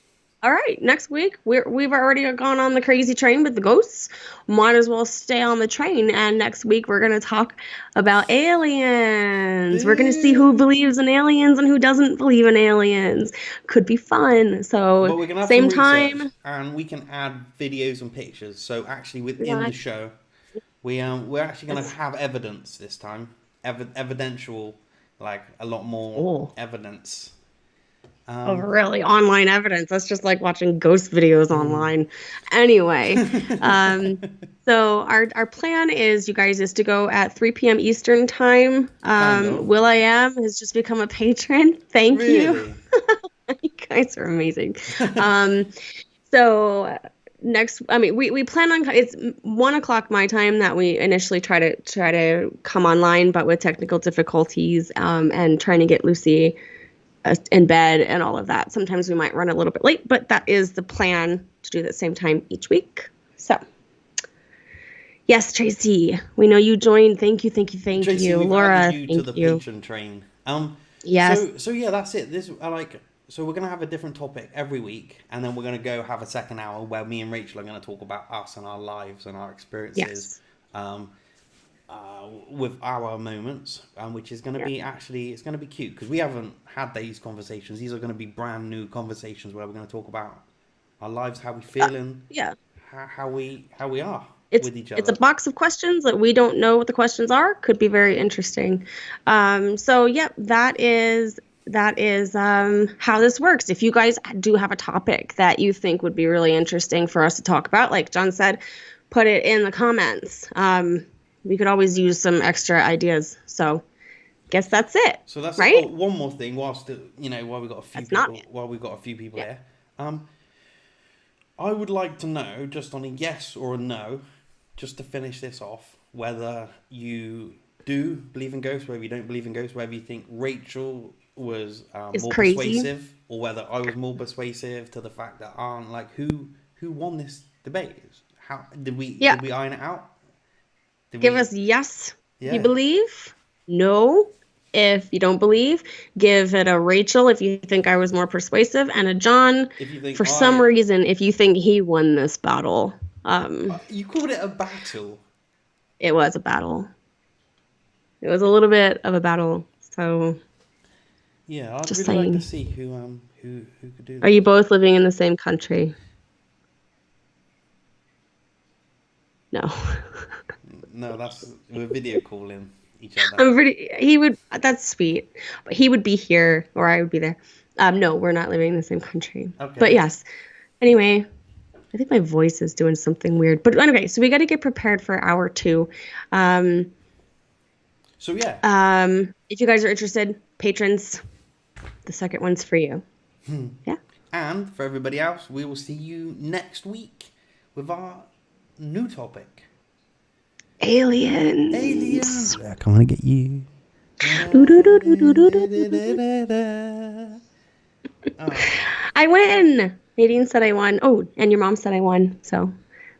All right. Next week, we've already gone on the crazy train with the ghosts. Might as well stay on the train. And next week, we're going to talk about aliens. We're going to see who believes in aliens and who doesn't believe in aliens. Could be fun. But So we're gonna have same some research, time. and we can add videos and pictures. So actually, within Yeah. the show, we're actually gonna have evidence this time, evidential, like a lot more Oh. evidence. Of really online evidence. That's just like watching ghost videos online. Anyway, so our plan is, you guys, is to go at 3 p.m. Eastern time. Kind of. Will I am has just become a patron. Thank you. Really? You guys are amazing. So we plan on, it's 1 o'clock my time that we initially try to come online, but with technical difficulties and trying to get Lucy in bed and all of that. Sometimes we might run a little bit late, but that is the plan, to do the same time each week. So, yes, Tracy, we know you joined. Thank you, Tracy, you, we've Laura. added you to Thank the you. patron train. Yes. So yeah, that's it. So we're gonna have a different topic every week, and then we're gonna go have a second hour where me and Rachel are gonna talk about us and our lives and our experiences. Yes. With our moments, which is going to be it's going to be cute because we haven't had these conversations. These are going to be brand new conversations where we're going to talk about our lives, how we feel, and Yeah. how we are It's with each other. it's a box of questions that we don't know what the questions are. Could be very interesting. So yeah, that is how this works. If you guys do have a topic that you think would be really interesting for us to talk about, like John said, put it in the comments. We could always use some extra ideas. So, guess that's it. So that's right. Oh, one more thing. While we got a few That's not people, it. while we got a few people Yeah. here, I would like to know, just on a yes or a no, just to finish this off, whether you do believe in ghosts, whether you don't believe in ghosts, whether you think Rachel was Is more crazy. persuasive, or whether I was more persuasive to the fact that who won this debate? How did we iron it out? Give us yes. Yeah. You believe? No. If you don't believe, give it a Rachel if you think I was more persuasive, and a John If you think for some reason if you think he won this battle. You called it a battle. It was a battle. It was a little bit of a battle. So Yeah, I'd Just really like to saying. see who could do Are that. you both living in the same country? No. No, we're video calling each other. He would, that's sweet. But he would be here or I would be there. No, we're not living in the same country. But Okay. yes. Anyway, I think my voice is doing something weird. But anyway, so we got to get prepared for hour 2. So yeah. If you guys are interested, patrons, the second one's for you. Yeah. And for everybody else, we will see you next week with our new topic. Aliens. Aliens. They're coming to get you. I win. Nadine said I won. Oh, and your mom said I won. So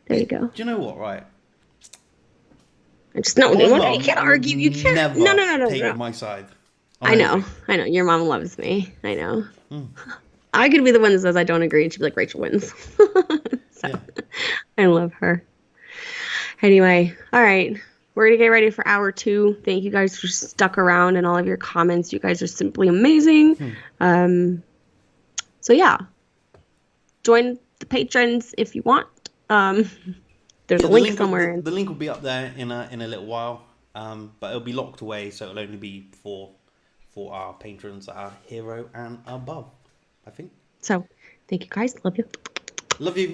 there you go. Do you know what, right? I just no, My you mum can't argue. You can't. Never No. take my side. I know. Your mom loves me. I know. I could be the one that says I don't agree, and she'd be like, Rachel wins. So, Yeah. I love her. Anyway, all right. We're going to get ready for hour 2. Thank you guys for stuck around and all of your comments. You guys are simply amazing. So, yeah. Join the patrons if you want. There's a link somewhere. The link will be up there in a little while. But it'll be locked away, so it'll only be for our patrons that are hero and above, I think. So, thank you guys. Love you. Love you.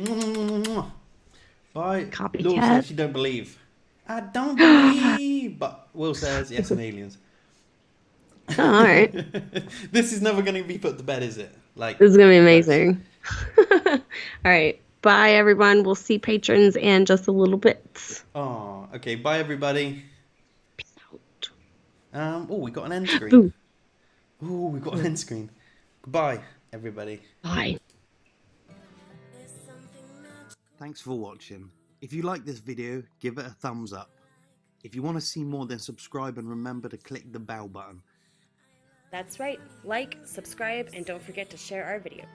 Bye. Copycat. Laura says she don't believe. I don't believe. But Will says yes and aliens. Oh, all right. This is never going to be put to bed, is it? Like, This is going to be amazing. All right. Bye, everyone. We'll see patrons in just a little bit. Oh, okay. Bye, everybody. Peace out. Oh, we got an end screen. Boo. Oh, we got an end screen. Goodbye, everybody. Bye. Thanks for watching. If you like this video, give it a thumbs up. If you want to see more, then subscribe and remember to click the bell button. That's right. Like, subscribe, and don't forget to share our videos.